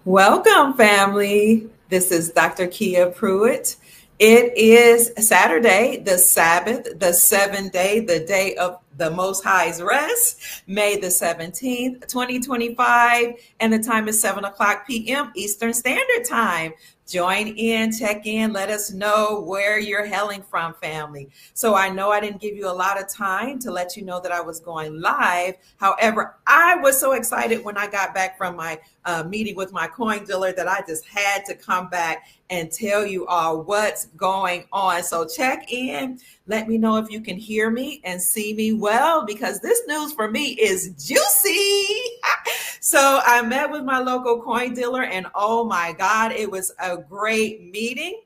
Welcome, family. This is Dr. Kia Pruitt. It is Saturday, the Sabbath, the seventh day, the day of the Most High's rest, May the 17th, 2025, and the time is 7 o'clock p.m. Eastern Standard Time. Join in, check in, let us know where you're hailing from, family. So I know I didn't give you a lot of time to let you know that I was going live. However, I was so excited when I got back from my meeting with my coin dealer that I just had to come back and tell you all what's going on. So check in. Let me know if you can hear me and see me well, because this news for me is juicy. So I met with my local coin dealer, and oh my God, it was a great meeting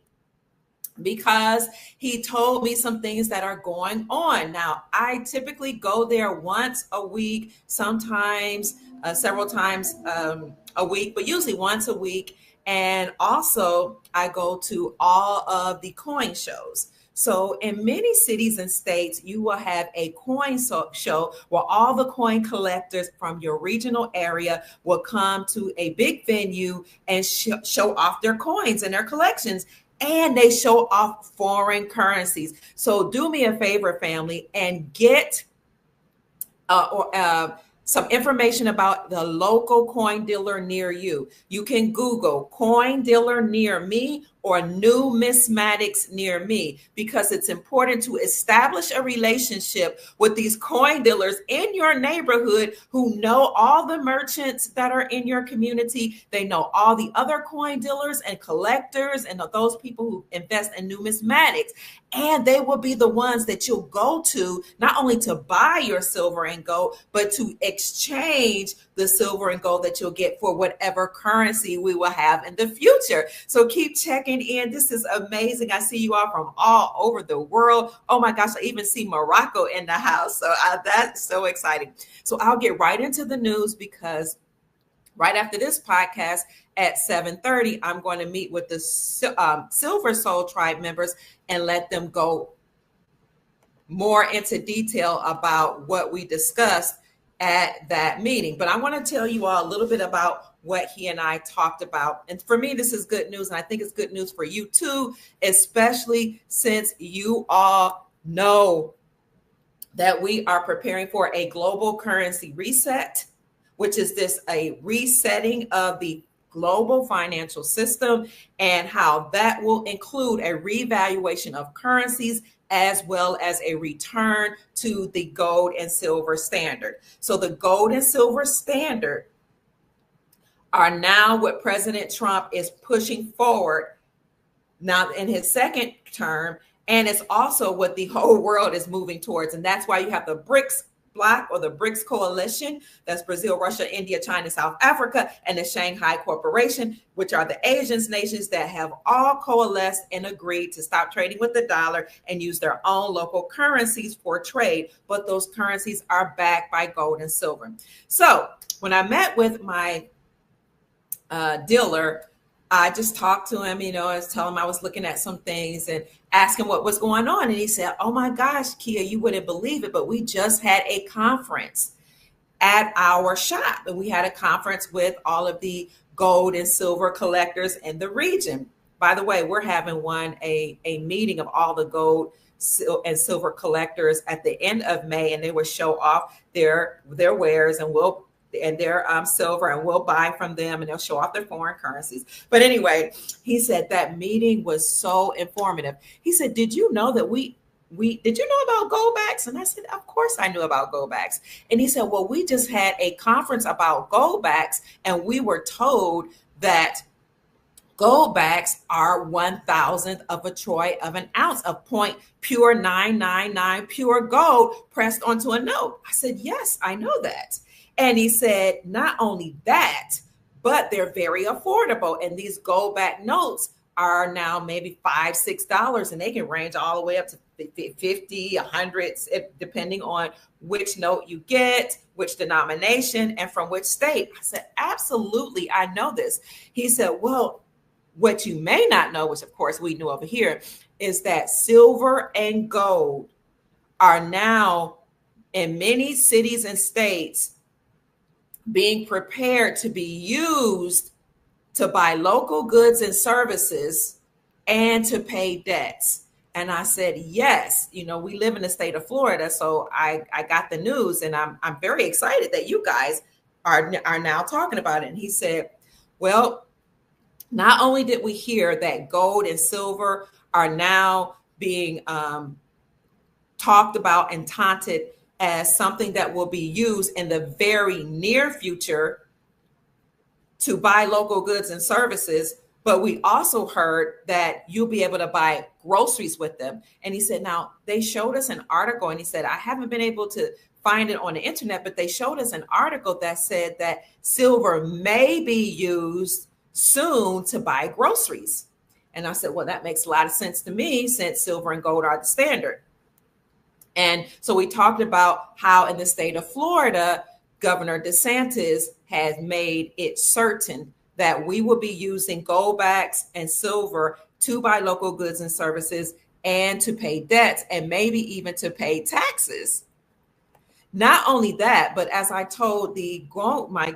because he told me some things that are going on. Now, I typically go there once a week, sometimes several times a week, but usually once a week. And also, I go to all of the coin shows. So, in many cities and states, you will have a coin show where all the coin collectors from your regional area will come to a big venue and show off their coins and their collections, and they show off foreign currencies. So do me a favor, family, and get some information about the local coin dealer near you. You can Google coin dealer near me or numismatics near me, because it's important to establish a relationship with these coin dealers in your neighborhood who know all the merchants that are in your community. They know all the other coin dealers and collectors and those people who invest in numismatics. And they will be the ones that you'll go to not only to buy your silver and gold, but to exchange the silver and gold that you'll get for whatever currency we will have in the future. So keep checking in. This is amazing. I see you all from all over the world. Oh my gosh, I even see Morocco in the house. So that's so exciting. So I'll get right into the news, because right after this podcast at 7:30, I'm going to meet with the Silver Soul Tribe members and let them go more into detail about what we discussed at that meeting. But I want to tell you all a little bit about what he and I talked about. And for me, this is good news. And I think it's good news for you too, especially since you all know that we are preparing for a global currency reset, which is a resetting of the global financial system, and how that will include a revaluation of currencies as well as a return to the gold and silver standard. So the gold and silver standard are now what President Trump is pushing forward now in his second term. And it's also what the whole world is moving towards. And that's why you have the BRICS bloc, or the BRICS coalition. That's Brazil, Russia, India, China, South Africa, and the Shanghai Corporation, which are the Asian nations that have all coalesced and agreed to stop trading with the dollar and use their own local currencies for trade. But those currencies are backed by gold and silver. So when I met with my dealer, I just talked to him, I was telling him I was looking at some things and asking what was going on. And he said, "Oh my gosh, Kia, you wouldn't believe it, but we just had a conference at our shop. And we had a conference with all of the gold and silver collectors in the region." By the way, we're having a meeting of all the gold and silver collectors at the end of May, and they will show off their wares and their silver, and we'll buy from them, and they'll show off their foreign currencies. But anyway, he said that meeting was so informative. He said, "Did you know that did you know about Goldbacks?" And I said, "Of course I knew about Goldbacks." And he said, "Well, we just had a conference about Goldbacks, and we were told that Goldbacks are 1,000th of a troy of an ounce of point pure 999 pure gold pressed onto a note." I said, "Yes, I know that." And he said, "Not only that, but they're very affordable. And these gold-backed notes are now maybe $5, $6, and they can range all the way up to 50, 100, depending on which note you get, which denomination, and from which state." I said, "Absolutely, I know this." He said, "Well, what you may not know," which of course we knew over here, "is that silver and gold are now in many cities and states being prepared to be used to buy local goods and services and to pay debts. And I said, yes, we live in the state of Florida. So I got the news, and I'm very excited that you guys are now talking about it. And he said, well, not only did we hear that gold and silver are now being talked about and taunted as something that will be used in the very near future to buy local goods and services, but we also heard that you'll be able to buy groceries with them. And he said, now they showed us an article, and he said, I haven't been able to find it on the internet, but they showed us an article that said that silver may be used soon to buy groceries. And I said, well, that makes a lot of sense to me, since silver and gold are the standard. And so we talked about how in the state of Florida, Governor DeSantis has made it certain that we will be using gold backs and silver to buy local goods and services and to pay debts, and maybe even to pay taxes. Not only that, but as I told my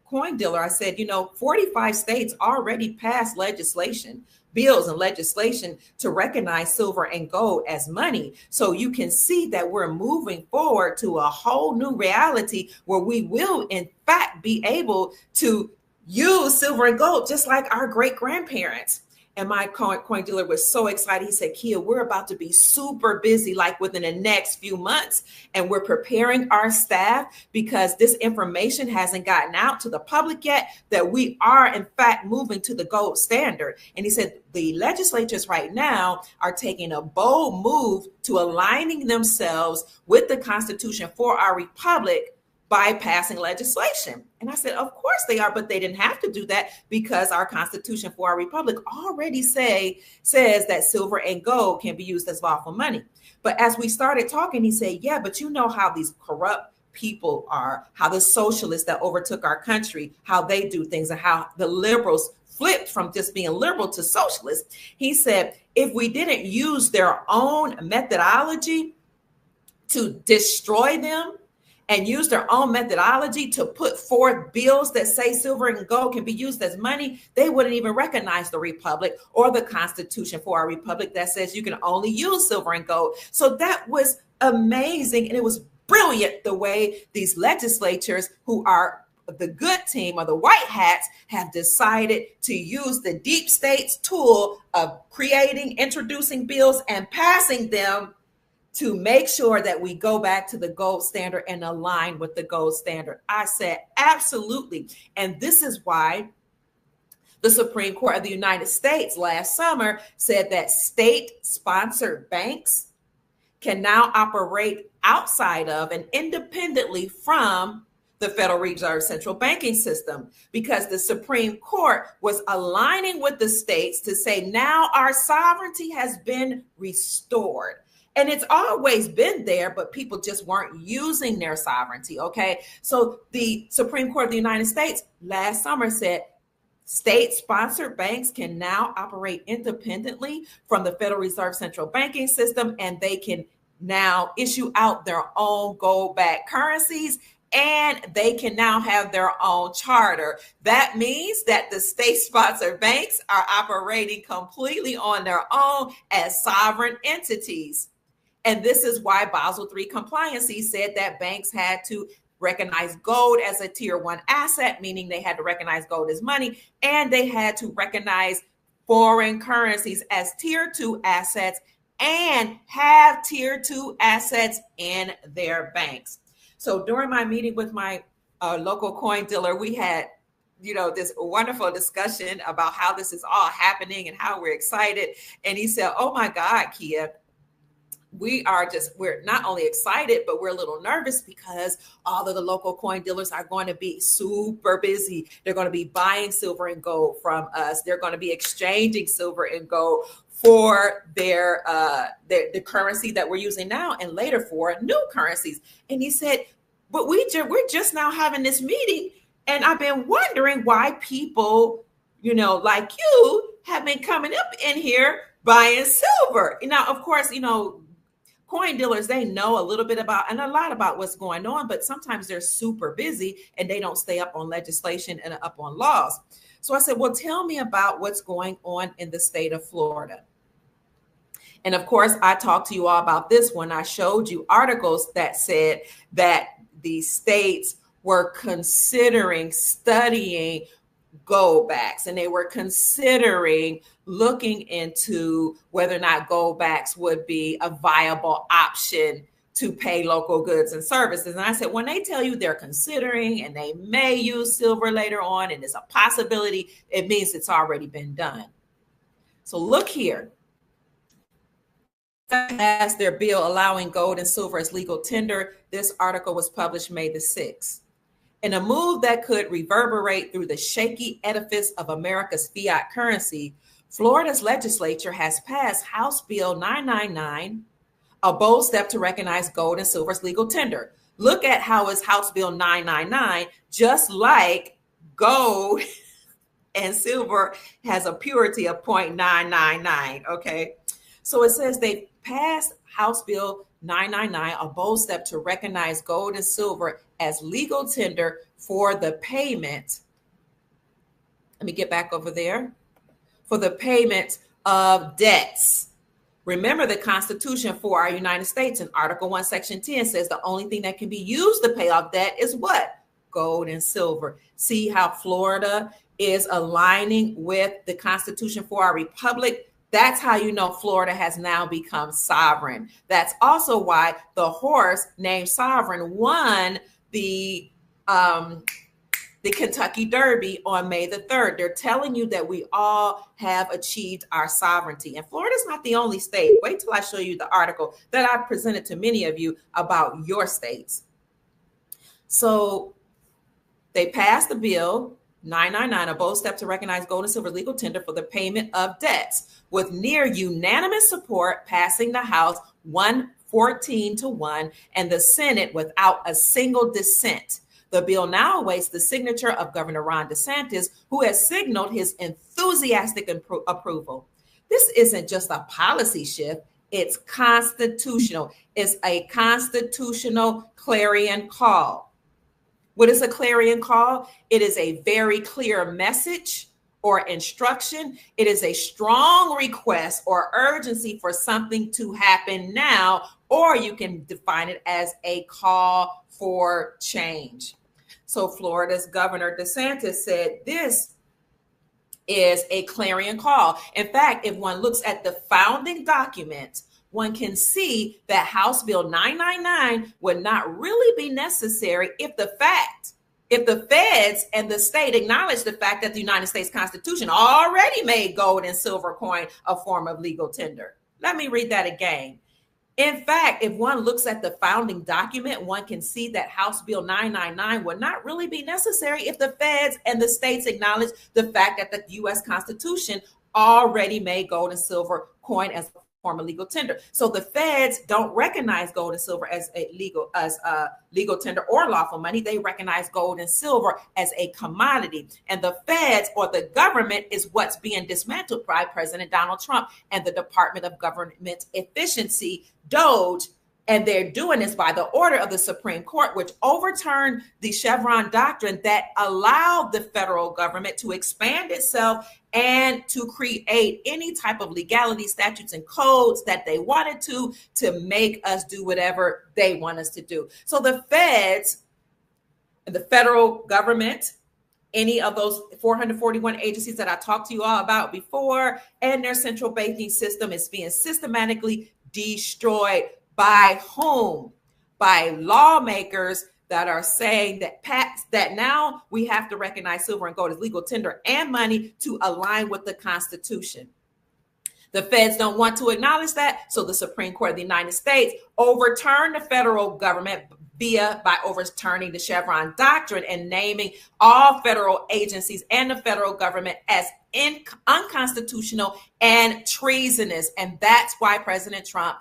coin dealer, I said, 45 states already passed bills and legislation to recognize silver and gold as money. So you can see that we're moving forward to a whole new reality where we will, in fact, be able to use silver and gold just like our great grandparents. And my coin dealer was so excited. He said, Kia, we're about to be super busy, like within the next few months. And we're preparing our staff, because this information hasn't gotten out to the public yet, that we are, in fact, moving to the gold standard. And he said, the legislatures right now are taking a bold move to aligning themselves with the Constitution for our republic by passing legislation. And I said, of course they are, but they didn't have to do that, because our Constitution for our republic already says that silver and gold can be used as lawful money. But as we started talking, he said, yeah, but you know how these corrupt people are, how the socialists that overtook our country, how they do things, and how the liberals flipped from just being liberal to socialist. He said, if we didn't use their own methodology to destroy them, and use their own methodology to put forth bills that say silver and gold can be used as money, they wouldn't even recognize the republic or the Constitution for our republic that says you can only use silver and gold. So that was amazing. And it was brilliant the way these legislatures, who are the good team or the white hats, have decided to use the deep state's tool of introducing bills and passing them to make sure that we go back to the gold standard and align with the gold standard. I said, absolutely. And this is why the Supreme Court of the United States last summer said that state-sponsored banks can now operate outside of and independently from the Federal Reserve central banking system, because the Supreme Court was aligning with the states to say, now our sovereignty has been restored. And it's always been there, but people just weren't using their sovereignty, okay? So the Supreme Court of the United States last summer said state-sponsored banks can now operate independently from the Federal Reserve central banking system, and they can now issue out their own gold-backed currencies, and they can now have their own charter. That means that the state-sponsored banks are operating completely on their own as sovereign entities. And this is why Basel III compliancy said that banks had to recognize gold as a tier 1 asset, meaning they had to recognize gold as money, and they had to recognize foreign currencies as tier 2 assets and have tier 2 assets in their banks. So during my meeting with my local coin dealer, we had this wonderful discussion about how this is all happening and how we're excited. And he said, oh my God, Kia, we're not only excited, but we're a little nervous, because all of the local coin dealers are going to be super busy. They're going to be buying silver and gold from us. They're going to be exchanging silver and gold for the currency that we're using now, and later for new currencies. And he said, but we're just now having this meeting, and I've been wondering why people, like you, have been coming up in here buying silver. Now, of course, coin dealers, they know a little bit about and a lot about what's going on, but sometimes they're super busy and they don't stay up on legislation and up on laws. So I said, well, tell me about what's going on in the state of Florida. And of course, I talked to you all about this when I showed you articles that said that the states were considering studying gold backs, and they were considering looking into whether or not gold backs would be a viable option to pay local goods and services. And I said, when they tell you they're considering and they may use silver later on and it's a possibility, it means it's already been done. So look here. As their bill allowing gold and silver as legal tender. This article was published May the 6th. In a move that could reverberate through the shaky edifice of America's fiat currency, Florida's legislature has passed House Bill 999, a bold step to recognize gold and silver as legal tender. Look at how it's House Bill 999, just like gold and silver has a purity of 0.999, okay? So it says they passed House Bill 999, a bold step to recognize gold and silver as legal tender for the payment. Let me get back over there. For the payment of debts. Remember, the Constitution for our United States in Article 1, Section 10 says the only thing that can be used to pay off debt is what? Gold and silver. See how Florida is aligning with the Constitution for our republic? That's how you know Florida has now become sovereign. That's also why the horse named Sovereign won the Kentucky Derby on May the 3rd. They're telling you that we all have achieved our sovereignty. And Florida's not the only state. Wait till I show you the article that I presented to many of you about your states. So they passed the bill 999, a bold step to recognize gold and silver legal tender for the payment of debts, with near unanimous support passing the House 114-1 and the Senate without a single dissent. The bill now awaits the signature of Governor Ron DeSantis, who has signaled his enthusiastic approval. This isn't just a policy shift, it's constitutional. It's a constitutional clarion call. What is a clarion call? It is a very clear message or instruction. It is a strong request or urgency for something to happen now, or you can define it as a call for change. So Florida's Governor DeSantis said this is a clarion call. In fact, if one looks at the founding documents, one can see that House Bill 999 would not really be necessary if the feds and the state acknowledge the fact that the United States Constitution already made gold and silver coin a form of legal tender. Let me read that again. In fact, if one looks at the founding document, one can see that House Bill 999 would not really be necessary if the feds and the states acknowledge the fact that the U.S. Constitution already made gold and silver coin as a form of legal tender. So the feds don't recognize gold and silver as a legal tender or lawful money. They recognize gold and silver as a commodity. And the feds or the government is what's being dismantled by President Donald Trump and the Department of Government Efficiency, DOGE. And they're doing this by the order of the Supreme Court, which overturned the Chevron doctrine that allowed the federal government to expand itself and to create any type of legality, statutes, and codes that they wanted to make us do whatever they want us to do. So the feds, the federal government, any of those 441 agencies that I talked to you all about before, and their central banking system is being systematically destroyed. By whom? By lawmakers that are saying that now we have to recognize silver and gold as legal tender and money to align with the Constitution. The feds don't want to acknowledge that, so the Supreme Court of the United States overturned the federal government by overturning the Chevron doctrine and naming all federal agencies and the federal government as unconstitutional and treasonous. And that's why President Trump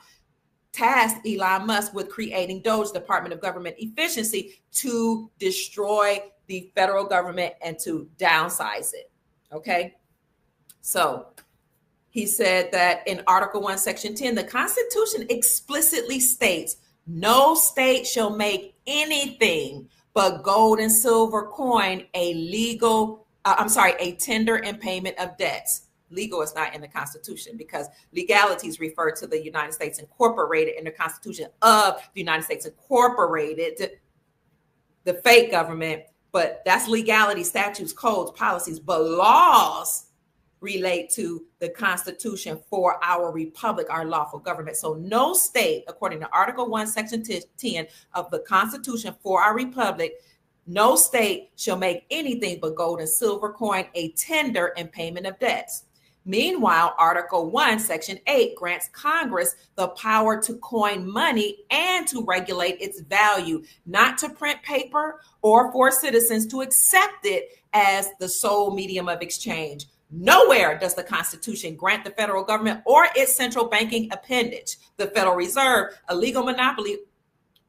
tasked Elon Musk with creating DOGE, Department of Government Efficiency, to destroy the federal government and to downsize it. Okay. So he said that in Article 1, Section 10, the Constitution explicitly states no state shall make anything but gold and silver coin a legal a tender and payment of debts. Legal is not in the Constitution because legalities refer to the United States Incorporated in the Constitution of the United States Incorporated, the fake government, but that's legality, statutes, codes, policies, but laws relate to the Constitution for our republic, our lawful government. So no state, according to Article 1, Section 10 of the Constitution for our republic, no state shall make anything but gold and silver coin a tender and payment of debts. Meanwhile, Article 1, Section 8 grants Congress the power to coin money and to regulate its value, not to print paper or for citizens to accept it as the sole medium of exchange. Nowhere does the Constitution grant the federal government or its central banking appendage, the Federal Reserve, a legal monopoly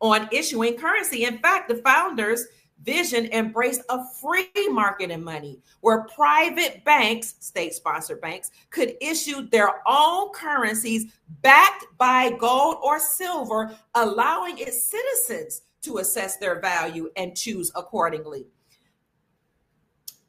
on issuing currency. In fact, the founders' vision embraced a free market in money where private banks, state-sponsored banks, could issue their own currencies backed by gold or silver, allowing its citizens to assess their value and choose accordingly.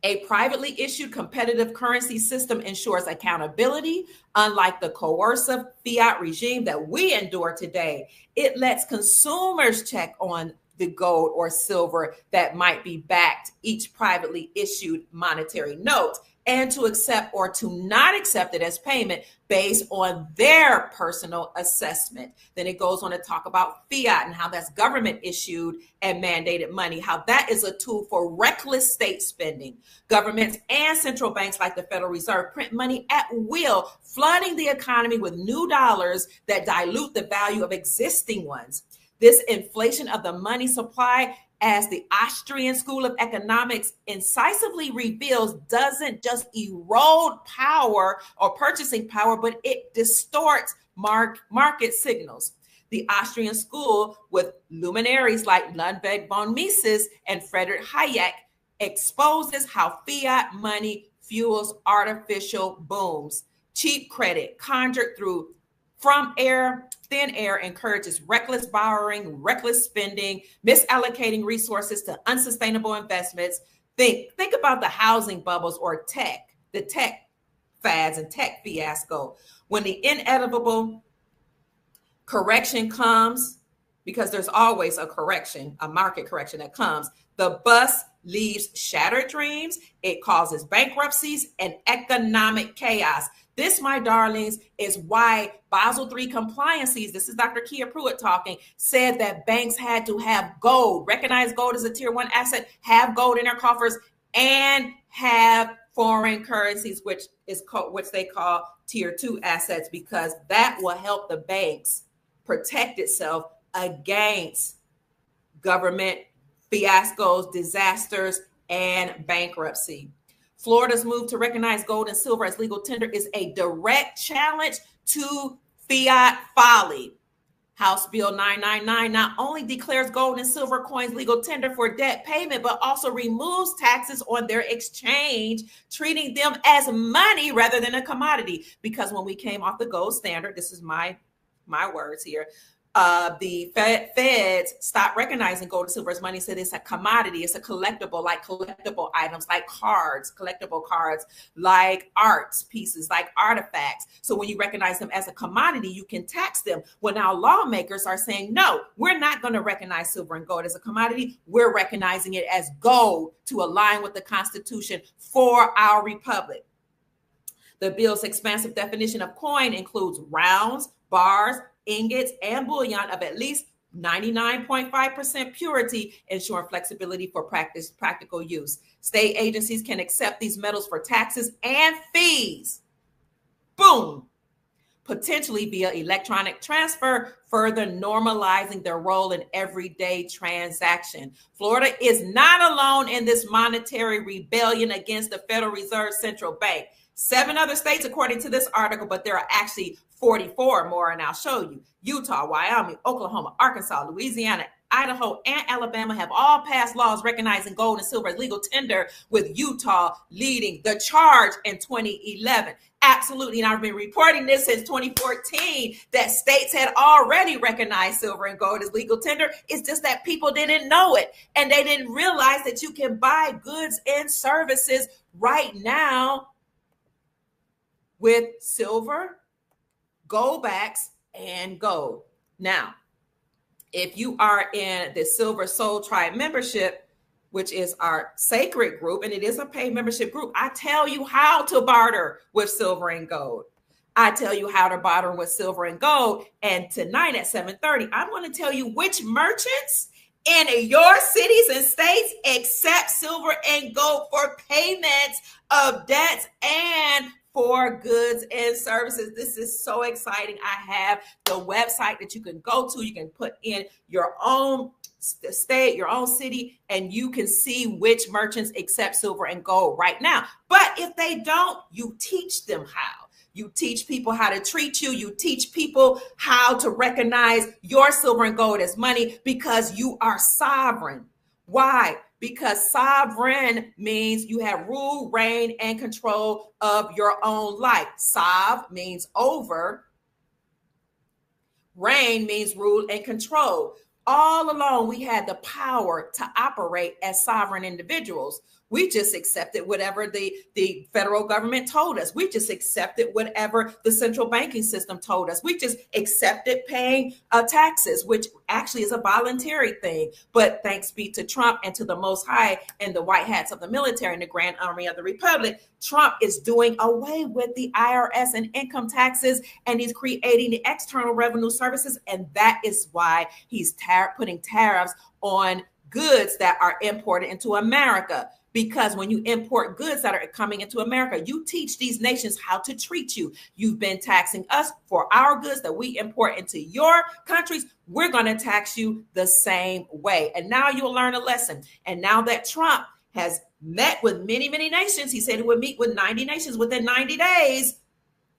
A privately issued competitive currency system ensures accountability, unlike the coercive fiat regime that we endure today. It lets consumers check on the gold or silver that might be backed each privately issued monetary note, and to accept or to not accept it as payment based on their personal assessment. Then it goes on to talk about fiat and how that's government issued and mandated money, how that is a tool for reckless state spending. Governments and central banks like the Federal Reserve print money at will, flooding the economy with new dollars that dilute the value of existing ones. This inflation of the money supply, as the Austrian School of Economics incisively reveals, doesn't just erode power or purchasing power, but it distorts market signals. The Austrian school, with luminaries like Ludwig von Mises and Friedrich Hayek, exposes how fiat money fuels artificial booms. Cheap credit conjured from thin air encourages reckless borrowing, reckless spending, misallocating resources to unsustainable investments. Think about the housing bubbles or the tech fads and tech fiasco. When the inevitable correction comes, because there's always a market correction that comes, the bus leaves shattered dreams, it causes bankruptcies and economic chaos. This, my darlings, is why Basel III compliances, this is Dr. Kia Pruitt talking, said that banks had to have gold, recognize gold as a tier 1 asset, have gold in their coffers, and have foreign currencies, which they call tier 2 assets, because that will help the banks protect itself against government fiascos, disasters, and bankruptcy. Florida's move to recognize gold and silver as legal tender is a direct challenge to fiat folly. House Bill 999 not only declares gold and silver coins legal tender for debt payment, but also removes taxes on their exchange, treating them as money rather than a commodity. Because when we came off the gold standard, this is my words here, the feds stopped recognizing gold and silver as money, said it's a commodity, it's a collectible, like collectible items, like cards, collectible cards, like arts pieces, like artifacts. So when you recognize them as a commodity, you can tax them. Well, now lawmakers are saying, no, we're not going to recognize silver and gold as a commodity. We're recognizing it as gold to align with the Constitution for our republic. The bill's expansive definition of coin includes rounds, bars, ingots, and bullion of at least 99.5% purity, ensuring flexibility for practical use. State agencies can accept these metals for taxes and fees. Boom. Potentially via electronic transfer, further normalizing their role in everyday transaction. Florida is not alone in this monetary rebellion against the Federal Reserve Central Bank. 7 other states, according to this article, but there are actually 44 more, and I'll show you. Utah, Wyoming, Oklahoma, Arkansas, Louisiana, Idaho, and Alabama have all passed laws recognizing gold and silver as legal tender, with Utah leading the charge in 2011. Absolutely. And I've been reporting this since 2014 that states had already recognized silver and gold as legal tender. It's just that people didn't know it. And they didn't realize that you can buy goods and services right now with silver, gold backs, and gold. Now, if you are in the Silver Soul Tribe membership, which is our sacred group, and it is a paid membership group, I tell you how to barter with silver and gold. I tell you how to barter with silver and gold. And tonight at 7:30, I'm going to tell you which merchants in your cities and states accept silver and gold for payments of debts and for goods and services. This is so exciting. I have the website that you can go to. You can put in your own state, your own city, and you can see which merchants accept silver and gold right now. But if they don't, you teach them how. You teach people how to treat you. You teach people how to recognize your silver and gold as money because you are sovereign. Why? Because sovereign means you have rule, reign, and control of your own life. Sov means over. Reign means rule and control. All along, we had the power to operate as sovereign individuals. We just accepted whatever the federal government told us. We just accepted whatever the central banking system told us. We just accepted paying taxes, which actually is a voluntary thing. But thanks be to Trump and to the Most High and the white hats of the military and the Grand Army of the Republic, Trump is doing away with the IRS and income taxes, and he's creating the External Revenue Services. And that is why he's putting tariffs on goods that are imported into America. Because when you import goods that are coming into America, you teach these nations how to treat you. You've been taxing us for our goods that we import into your countries. We're going to tax you the same way. And now you'll learn a lesson. And now that Trump has met with many, many nations, he said he would meet with 90 nations within 90 days.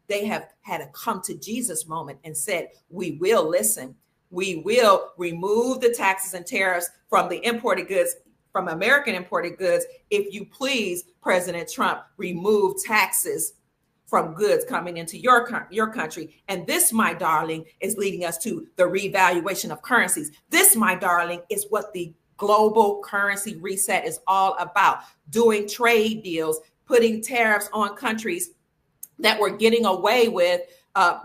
They have had a come to Jesus moment and said, we will listen. We will remove the taxes and tariffs from the imported goods, from American imported goods. If you please, President Trump, remove taxes from goods coming into your country. And this, my darling, is leading us to the revaluation of currencies. This, my darling, is what the global currency reset is all about. Doing trade deals, putting tariffs on countries that were getting away with a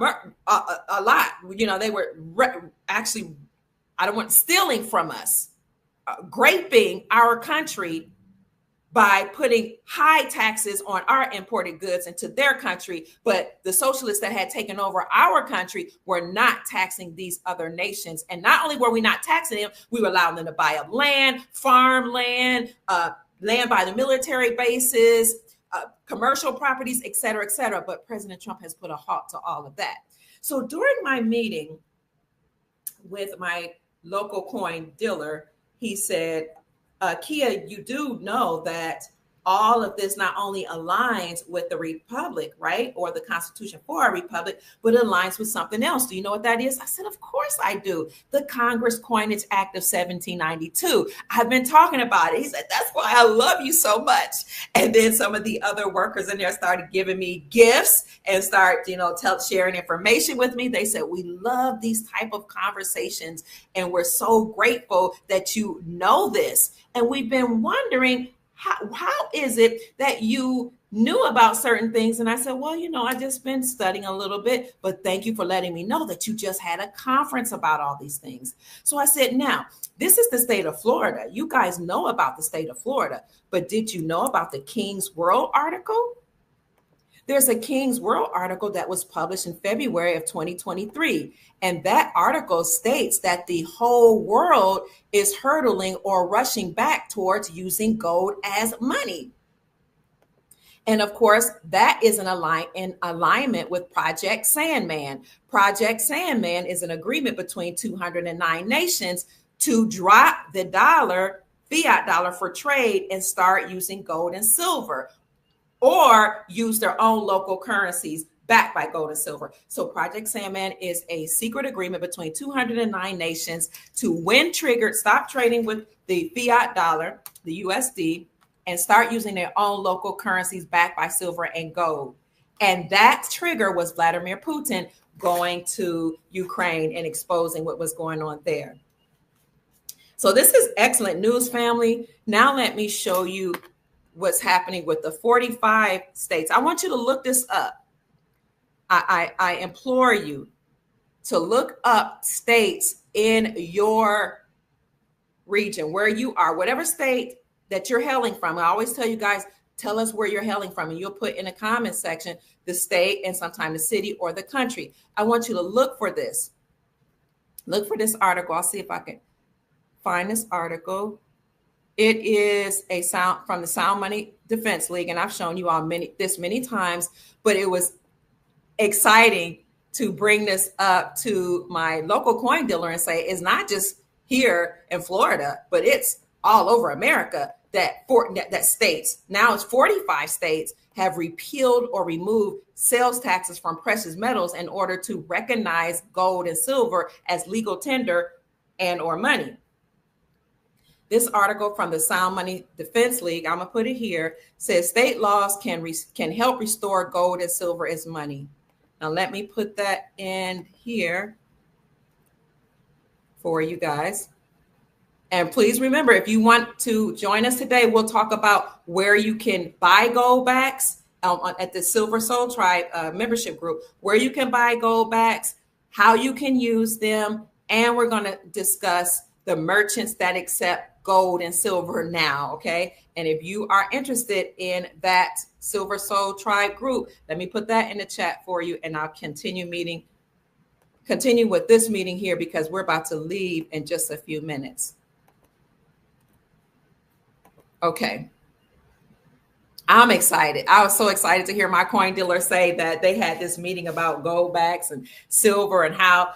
lot. You know, they were actually, I don't want stealing from us, graping our country by putting high taxes on our imported goods into their country. But the socialists that had taken over our country were not taxing these other nations. And not only were we not taxing them, we were allowing them to buy up land, farmland, land by the military bases, commercial properties, et cetera, et cetera. But President Trump has put a halt to all of that. So during my meeting with my local coin dealer, he said, Kia, you do know that all of this not only aligns with the Republic, right? Or the Constitution for our Republic, but it aligns with something else. Do you know what that is? I said, of course I do. The Congress Coinage Act of 1792. I've been talking about it. He said, that's why I love you so much. And then some of the other workers in there started giving me gifts and start, sharing information with me. They said, we love these type of conversations and we're so grateful that you know this. And we've been wondering, how is it that you knew about certain things? And I said, well, I've just been studying a little bit, but thank you for letting me know that you just had a conference about all these things. So I said, now, this is the state of Florida. You guys know about the state of Florida, but did you know about the King's World article? There's a King's World article that was published in February of 2023. And that article states that the whole world is hurtling or rushing back towards using gold as money. And of course, that is in alignment with Project Sandman. Project Sandman is an agreement between 209 nations to drop the fiat dollar for trade and start using gold and silver, or use their own local currencies backed by gold and silver. So Project Sandman is a secret agreement between 209 nations to, when triggered, stop trading with the fiat dollar, the USD, and start using their own local currencies backed by silver and gold. And that trigger was Vladimir Putin going to Ukraine and exposing what was going on there. So this is excellent news, family. Now let me show you what's happening with the 45 states. I want you to look this up. I implore you to look up states in your region where you are, whatever state that you're hailing from. I always tell you guys, tell us where you're hailing from, and you'll put in the comment section the state and sometimes the city or the country. I want you to look for this. Look for this article. I'll see if I can find this article. It is a sound from the Sound Money Defense League, and I've shown you all many times, but it was exciting to bring this up to my local coin dealer and say it's not just here in Florida, but it's all over America that states, now it's 45 states, have repealed or removed sales taxes from precious metals in order to recognize gold and silver as legal tender and or money. This article from the Sound Money Defense League, I'm gonna put it here, says state laws can help restore gold and silver as money. Now let me put that in here for you guys. And please remember, if you want to join us today, we'll talk about where you can buy gold backs at the Silver Soul Tribe membership group, where you can buy gold backs, how you can use them, and we're going to discuss the merchants that accept gold and silver now, okay? And if you are interested in that Silver Soul Tribe group, let me put that in the chat for you, and I'll continue with this meeting here because we're about to leave in just a few minutes. Okay. I'm excited. I was so excited to hear my coin dealer say that they had this meeting about gold backs and silver and how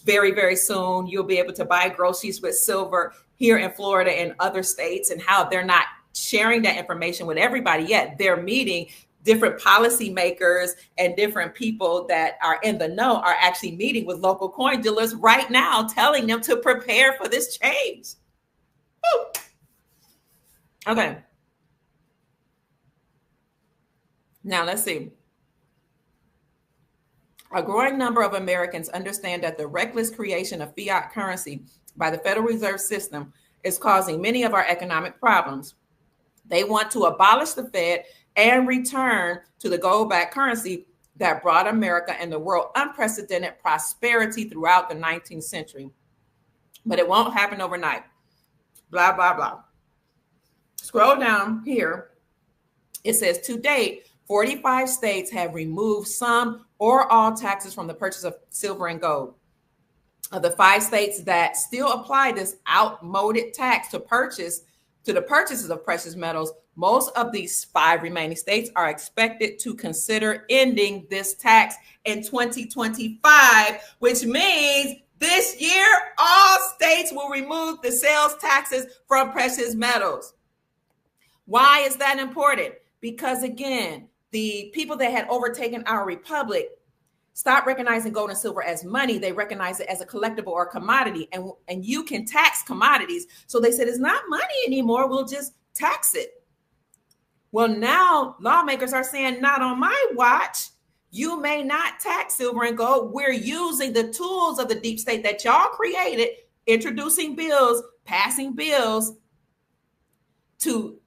very, very soon you'll be able to buy groceries with silver here in Florida and other states, and how they're not sharing that information with everybody yet. They're meeting different policymakers and different people that are in the know are actually meeting with local coin dealers right now, telling them to prepare for this change. Woo. Okay. Now let's see. A growing number of Americans understand that the reckless creation of fiat currency by the Federal Reserve System is causing many of our economic problems. They want to abolish the Fed and return to the gold-backed currency that brought America and the world unprecedented prosperity throughout the 19th century. But it won't happen overnight. Blah, blah, blah. Scroll down here. It says, to date, 45 states have removed some or all taxes from the purchase of silver and gold. Of the 5 states that still apply this outmoded tax to the purchases of precious metals, most of these 5 remaining states are expected to consider ending this tax in 2025, which means this year all states will remove the sales taxes from precious metals. Why is that important? Because again, the people that had overtaken our republic stopped recognizing gold and silver as money. They recognize it as a collectible or a commodity, and you can tax commodities. So they said, it's not money anymore. We'll just tax it. Well, now lawmakers are saying, not on my watch. You may not tax silver and gold. We're using the tools of the deep state that y'all created, introducing bills, passing bills to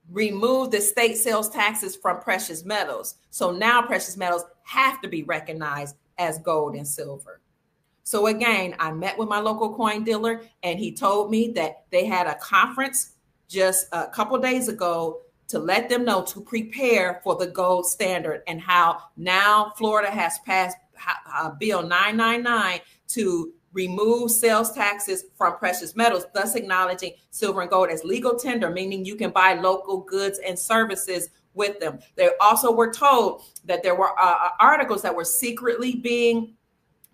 remove the state sales taxes from precious metals. So now precious metals have to be recognized as gold and silver. So again, I met with my local coin dealer, and he told me that they had a conference just a couple of days ago to let them know to prepare for the gold standard, and how now Florida has passed Bill 999 to remove sales taxes from precious metals, thus acknowledging silver and gold as legal tender, meaning you can buy local goods and services with them. They also were told that there were articles that were secretly being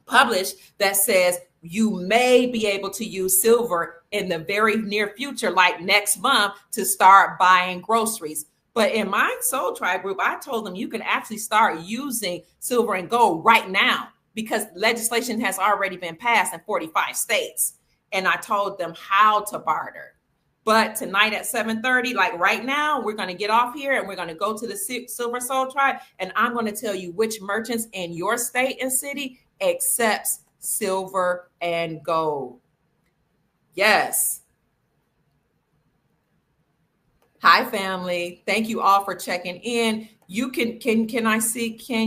published that says you may be able to use silver in the very near future, like next month, to start buying groceries. But in my Soul Tribe group, I told them you can actually start using silver and gold right now, because legislation has already been passed in 45 states. And I told them how to barter. But tonight at 7:30, like right now, we're going to get off here and we're going to go to the Silver Soul Tribe. And I'm going to tell you which merchants in your state and city accepts silver and gold. Yes. Hi, family. Thank you all for checking in. You can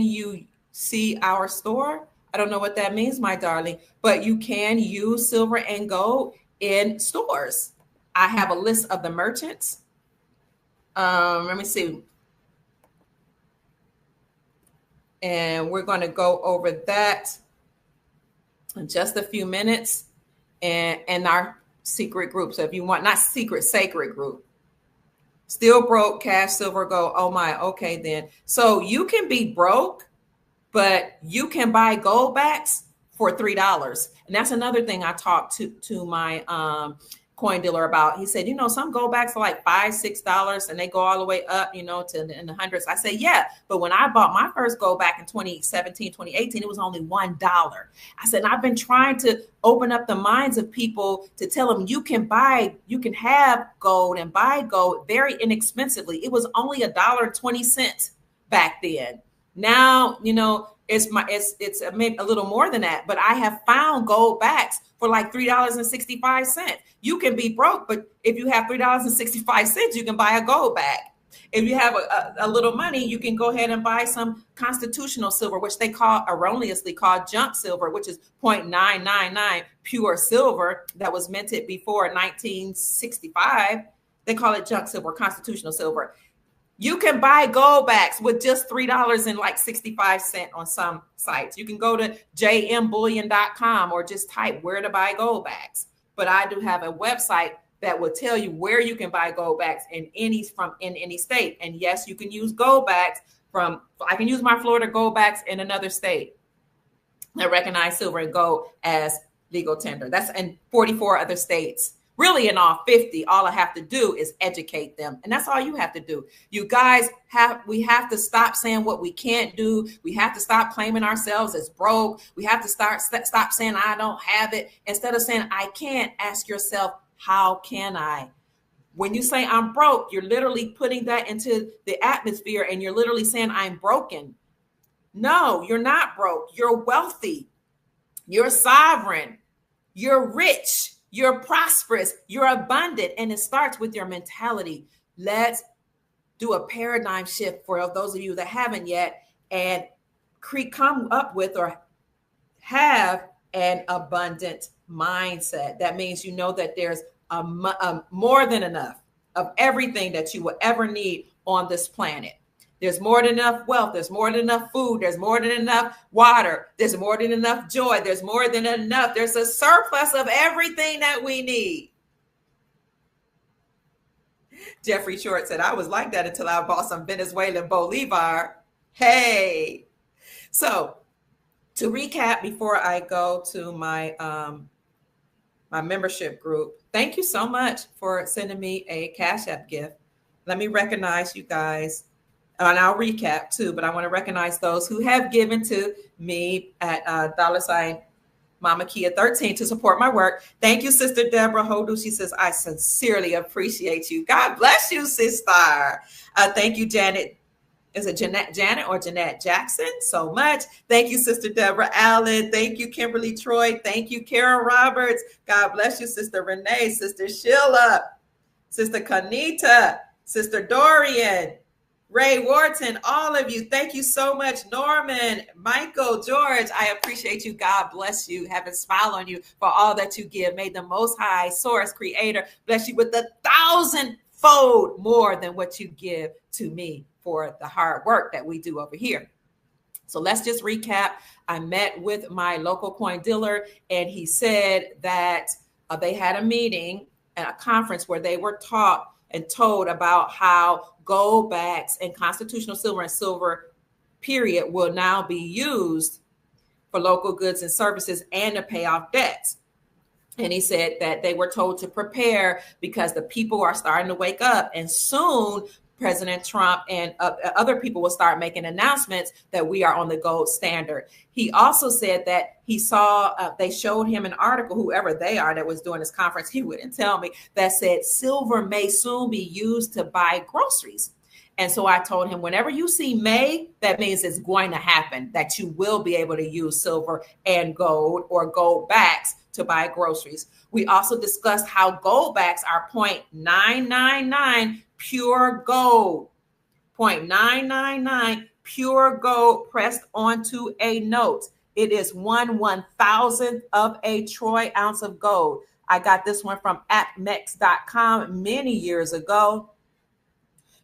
you see our store? I don't know what that means, my darling, but you can use silver and gold in stores. I have a list of the merchants. Let me see. And we're going to go over that in just a few minutes and our secret group. So if you want, not secret, sacred group. Still broke, cash, silver, gold. Oh my, okay then. So you can be broke, but you can buy gold backs for $3. And that's another thing I talked to my coin dealer about. He said, some gold backs are like $5, $6 and they go all the way up, to in the hundreds. I said, yeah, but when I bought my first gold back in 2017, 2018, it was only $1. I said, I've been trying to open up the minds of people to tell them you can have gold and buy gold very inexpensively. It was only $1.20 back then. Now, it's maybe a little more than that, but I have found gold backs for like $3.65. You can be broke, but if you have $3.65, you can buy a gold back. If you have a little money, you can go ahead and buy some constitutional silver, which they erroneously call junk silver, which is 0.999 pure silver that was minted before 1965. They call it junk silver, constitutional silver. You can buy gold backs with just $3.65 on some sites. You can go to jmbullion.com or just type where to buy gold backs. But I do have a website that will tell you where you can buy gold backs in any state. And yes, you can use gold backs I can use my Florida gold backs in another state that recognize silver and gold as legal tender. That's in 44 other states. Really, in all 50, all I have to do is educate them. And that's all you have to do. You guys we have to stop saying what we can't do. We have to stop claiming ourselves as broke. We have to stop saying I don't have it. Instead of saying I can't, ask yourself, how can I? When you say I'm broke, you're literally putting that into the atmosphere and you're literally saying I'm broken. No, you're not broke. You're wealthy. You're sovereign. You're rich. You're prosperous, you're abundant, and it starts with your mentality. Let's do a paradigm shift for those of you that haven't yet and come up with or have an abundant mindset. That means you know that there's more than enough of everything that you will ever need on this planet. There's more than enough wealth. There's more than enough food. There's more than enough water. There's more than enough joy. There's more than enough. There's a surplus of everything that we need. Jeffrey Short said, I was like that until I bought some Venezuelan Bolivar. Hey. So to recap, before I go to my my membership group, thank you so much for sending me a Cash App gift. Let me recognize you guys. And I'll recap too, but I want to recognize those who have given to me at $ Mama Kia 13 to support my work. Thank you, Sister Deborah Hodu. She says, I sincerely appreciate you. God bless you, sister. Thank you, Janet. Is it Janet or Jeanette Jackson? So much. Thank you, Sister Deborah Allen. Thank you, Kimberly Troy. Thank you, Karen Roberts. God bless you, Sister Renee, Sister Sheila, Sister Kanita, Sister Dorian, Ray Wharton, all of you. Thank you so much. Norman, Michael, George, I appreciate you. God bless you. Have a smile on you for all that you give. May the Most High Source Creator bless you with 1,000-fold more than what you give to me for the hard work that we do over here. So let's just recap. I met with my local coin dealer and he said that they had a meeting at a conference where they were taught and told about how gold backs and constitutional silver and silver period will now be used for local goods and services and to pay off debts. And he said that they were told to prepare because the people are starting to wake up and soon President Trump and other people will start making announcements that we are on the gold standard. He also said that he saw, they showed him an article, whoever they are that was doing this conference, he wouldn't tell me, that said silver may soon be used to buy groceries. And so I told him, whenever you see May, that means it's going to happen, that you will be able to use silver and gold or gold backs to buy groceries. We also discussed how gold backs are 0.999 pure gold, 0.999 pure gold pressed onto a note. It is 1/1000th of a troy ounce of gold. I got this one from APMEX.com many years ago.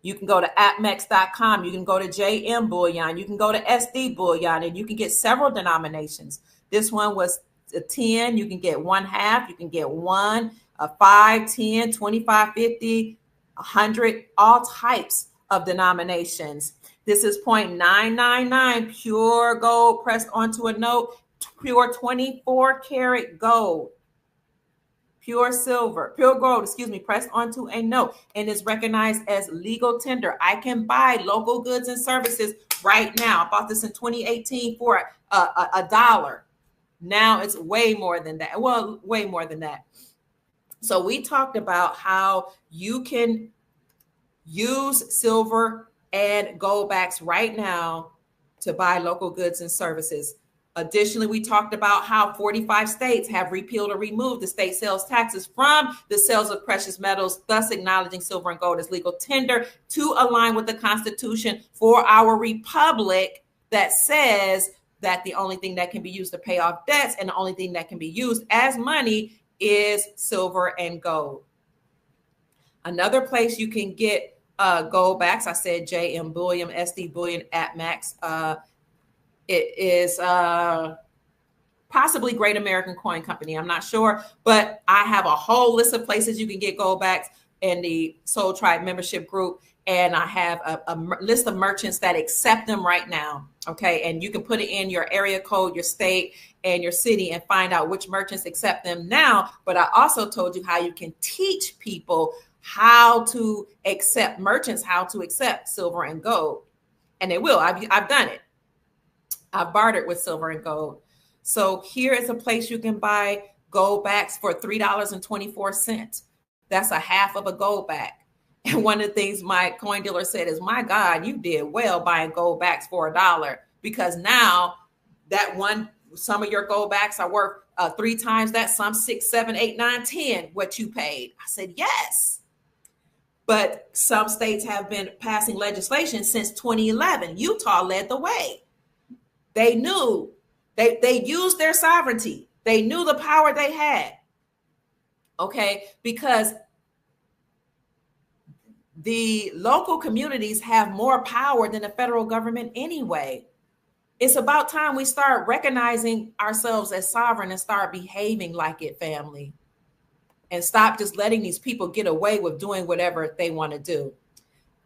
You can go to APMEX.com. You can go to JM Bullion. You can go to SD Bullion, and you can get several denominations. This one was a 10. You can get 1/2. You can get 1, a 5, 10, 25, 50, 100, all types of denominations. This is 0.999 pure gold pressed onto a note, pure 24 karat gold, pure silver, pure gold, pressed onto a note, and is recognized as legal tender. I can buy local goods and services right now. I bought this in 2018 for a dollar. Now it's way more than that. Well, way more than that. So we talked about how you can use silver and gold backs right now to buy local goods and services. Additionally, we talked about how 45 states have repealed or removed the state sales taxes from the sales of precious metals, thus acknowledging silver and gold as legal tender to align with the Constitution for our republic that says that the only thing that can be used to pay off debts and the only thing that can be used as money is silver and gold. Another place you can get gold backs, I said JM Bullion, SD Bullion, APMEX. It is possibly Great American Coin Company. I'm not sure, but I have a whole list of places you can get gold backs in the Soul Tribe membership group. And I have a list of merchants that accept them right now. Okay. And you can put it in your area code, your state, and your city and find out which merchants accept them now. But I also told you how you can teach people how to accept merchants, how to accept silver and gold. And they will. I've done it. I've bartered with silver and gold. So here is a place you can buy gold backs for $3.24. That's a half of a gold back. And one of the things my coin dealer said is, my God, you did well buying gold backs for $1, because now that one, some of your gold backs are worth 3 times that, some 6, 7, 8, 9, 10 what you paid. I said, yes. But some states have been passing legislation since 2011. Utah led the way. They knew, they used their sovereignty. They knew the power they had. Okay, because the local communities have more power than the federal government anyway. It's about time we start recognizing ourselves as sovereign and start behaving like it, family, and stop just letting these people get away with doing whatever they want to do.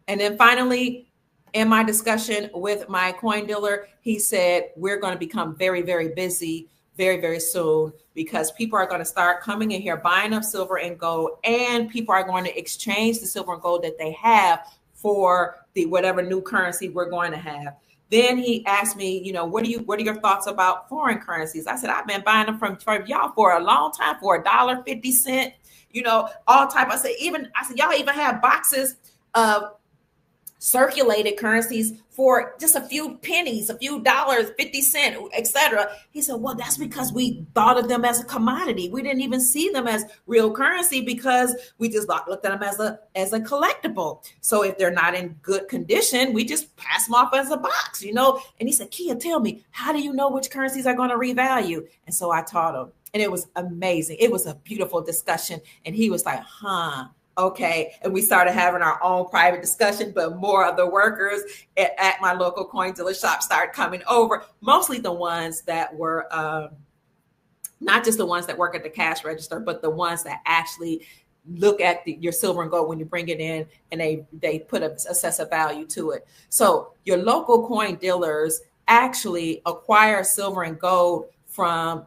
And then finally, in my discussion with my coin dealer, he said, we're going to become very, very busy very, very soon, because people are going to start coming in here buying up silver and gold, and people are going to exchange the silver and gold that they have for the whatever new currency we're going to have. Then he asked me, what are your thoughts about foreign currencies? I said, I've been buying them from y'all for a long time for $1.50, all type. I said, y'all even have boxes of circulated currencies for just a few pennies, a few dollars, 50 cents, etc. He said, well, that's because we thought of them as a commodity. We didn't even see them as real currency because we just looked at them as a collectible. So if they're not in good condition, we just pass them off as a box, And he said, Kia, tell me, how do you know which currencies are going to revalue? And so I taught him, and it was amazing. It was a beautiful discussion. And he was like, okay. And we started having our own private discussion, but more of the workers at my local coin dealer shop started coming over, mostly the ones that were not just the ones that work at the cash register, but the ones that actually look at your silver and gold when you bring it in, and they put assess a value to it. So your local coin dealers actually acquire silver and gold from,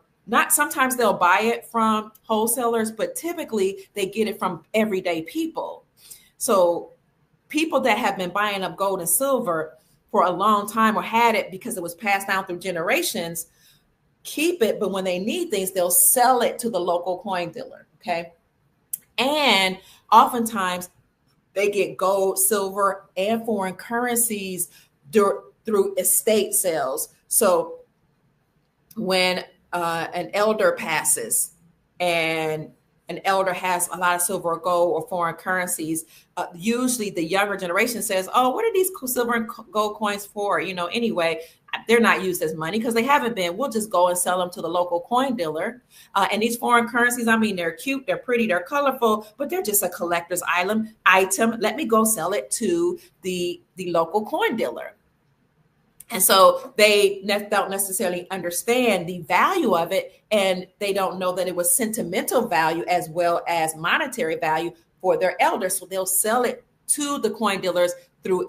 sometimes they'll buy it from wholesalers, but typically they get it from everyday people. So people that have been buying up gold and silver for a long time or had it because it was passed down through generations keep it, but when they need things, they'll sell it to the local coin dealer. Okay. And oftentimes they get gold, silver, and foreign currencies through estate sales. So when an elder passes and an elder has a lot of silver or gold or foreign currencies, usually the younger generation says, oh, what are these silver and gold coins for? Anyway, they're not used as money because they haven't been. We'll just go and sell them to the local coin dealer. And these foreign currencies, I mean, they're cute, they're pretty, they're colorful, but they're just a collector's item. Let me go sell it to the local coin dealer. And so they don't necessarily understand the value of it, and they don't know that it was sentimental value as well as monetary value for their elders. So they'll sell it to the coin dealers through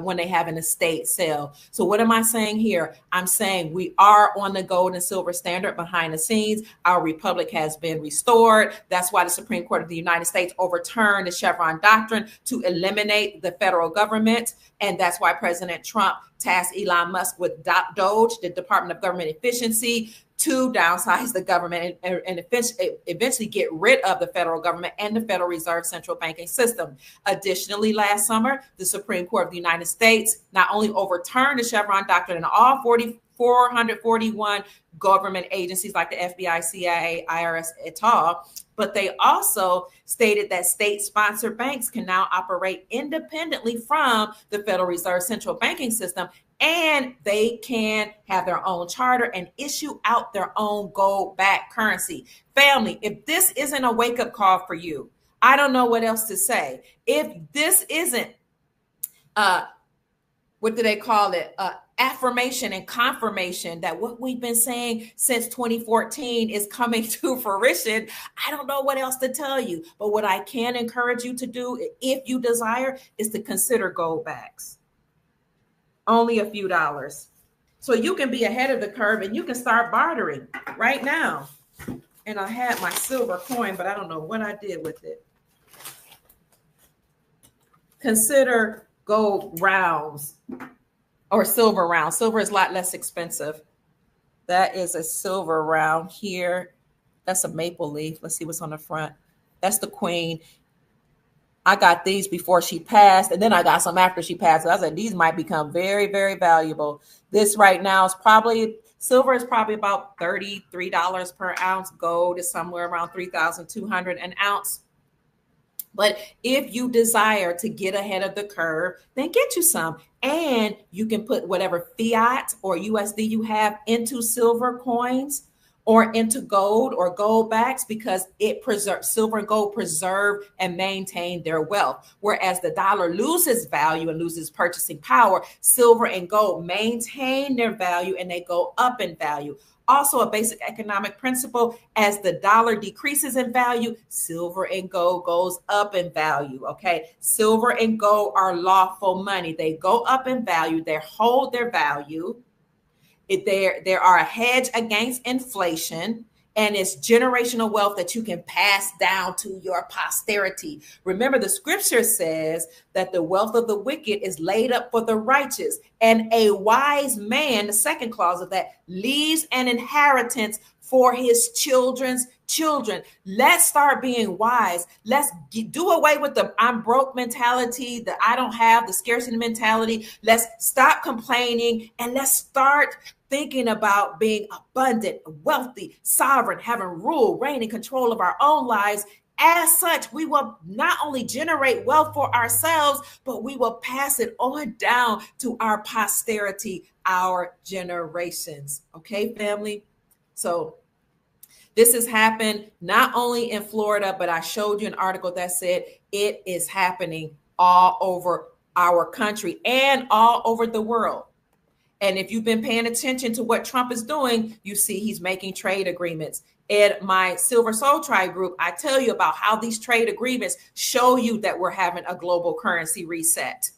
when they have an estate sale. So what am I saying here? I'm saying we are on the gold and silver standard behind the scenes. Our republic has been restored. That's why the Supreme Court of the United States overturned the Chevron doctrine to eliminate the federal government. And that's why President Trump tasked Elon Musk with DOGE, the Department of Government Efficiency, to downsize the government and eventually get rid of the federal government and the Federal Reserve central banking system. Additionally, last summer, the Supreme Court of the United States not only overturned the Chevron doctrine in all 441 government agencies like the FBI, CIA, IRS, et al., but they also stated that state-sponsored banks can now operate independently from the Federal Reserve central banking system, and they can have their own charter and issue out their own gold-backed currency. Family, if this isn't a wake-up call for you, I don't know what else to say. If this isn't, what do they call it? Affirmation and confirmation that what we've been saying since 2014 is coming to fruition, I don't know what else to tell you. But what I can encourage you to do, if you desire, is to consider gold backs. Only a few dollars. So you can be ahead of the curve and you can start bartering right now. And I had my silver coin, but I don't know what I did with it. Consider gold rounds. Or silver round. Silver is a lot less expensive. That is a silver round here. That's a maple leaf. Let's see what's on the front. That's the queen. I got these before she passed, and then I got some after she passed. So I said, these might become very, very valuable. This right now is probably, silver is probably about $33 per ounce. Gold is somewhere around $3,200 an ounce. But if you desire to get ahead of the curve, then get you some. And you can put whatever fiat or USD you have into silver coins or into gold or gold backs, because it preserves, silver and gold preserve and maintain their wealth. Whereas the dollar loses value and loses purchasing power, silver and gold maintain their value and they go up in value. Also, a basic economic principle, as the dollar decreases in value, silver and gold goes up in value, okay? Silver and gold are lawful money. They go up in value. They hold their value. There are a hedge against inflation, and it's generational wealth that you can pass down to your posterity. Remember, the scripture says that the wealth of the wicked is laid up for the righteous, and a wise man, the second clause of that, leaves an inheritance for his children's children. Let's start being wise. Let's do away with the I'm broke mentality, the I don't have, the scarcity mentality. Let's stop complaining and let's start thinking about being abundant, wealthy, sovereign, having rule, reign, and control of our own lives. As such, we will not only generate wealth for ourselves, but we will pass it on down to our posterity, our generations. Okay, family? So this has happened not only in Florida, but I showed you an article that said it is happening all over our country and all over the world. And if you've been paying attention to what Trump is doing, you see he's making trade agreements. In my Silver Soul Tribe group, I tell you about how these trade agreements show you that we're having a global currency reset,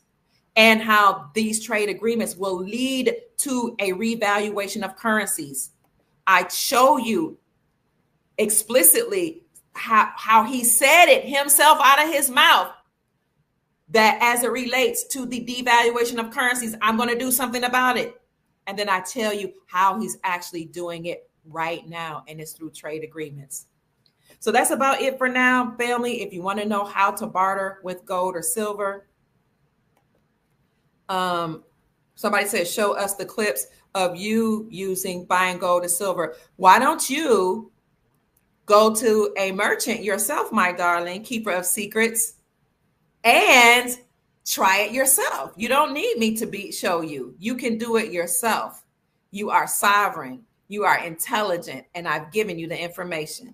and how these trade agreements will lead to a revaluation of currencies. I show you explicitly how he said it himself out of his mouth. that as it relates to the devaluation of currencies, I'm going to do something about it. And then I tell you how he's actually doing it right now, and it's through trade agreements. So that's about it for now, family. If you want to know how to barter with gold or silver, somebody said, show us the clips of you using buying gold or silver. Why don't you go to a merchant yourself, my darling, keeper of secrets, and try it yourself. You don't need me to show you. You can do it yourself. You are sovereign. You are intelligent, and I've given you the information.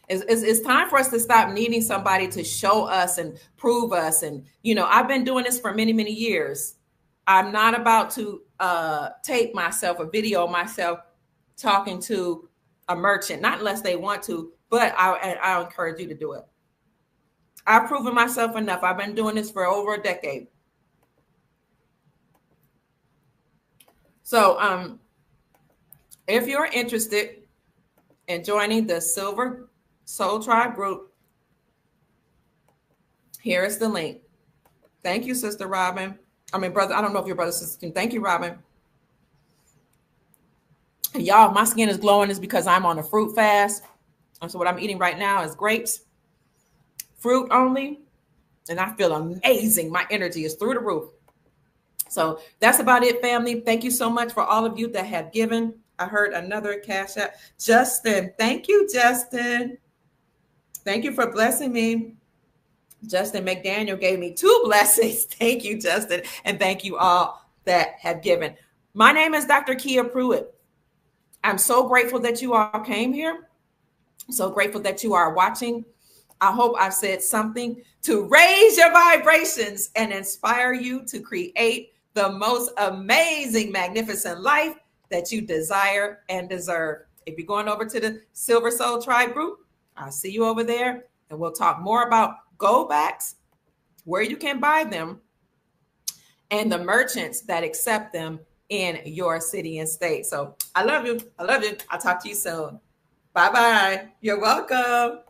It's time for us to stop needing somebody to show us and prove us. And, I've been doing this for many, many years. I'm not about to tape myself, a video myself talking to a merchant, not unless they want to, but I'll encourage you to do it. I've proven myself enough. I've been doing this for over a decade. So if you're interested in joining the Silver Soul Tribe group, here is the link. Thank you, Sister Robin. Brother, I don't know if your brother, sister. Thank you, Robin. And y'all, my skin is glowing is because I'm on a fruit fast. And so what I'm eating right now is grapes, fruit only. And I feel amazing. My energy is through the roof. So that's about it, family. Thank you so much for all of you that have given. I heard another cash app. Justin, thank you, Justin. Thank you for blessing me. Justin McDaniel gave me 2 blessings. Thank you, Justin. And thank you all that have given. My name is Dr. Kia Pruitt. I'm so grateful that you all came here. So grateful that you are watching. I hope I've said something to raise your vibrations and inspire you to create the most amazing, magnificent life that you desire and deserve. If you're going over to the Silver Soul Tribe group, I'll see you over there, and we'll talk more about gold backs, where you can buy them, and the merchants that accept them in your city and state. So I love you. I love you. I'll talk to you soon. Bye-bye. You're welcome.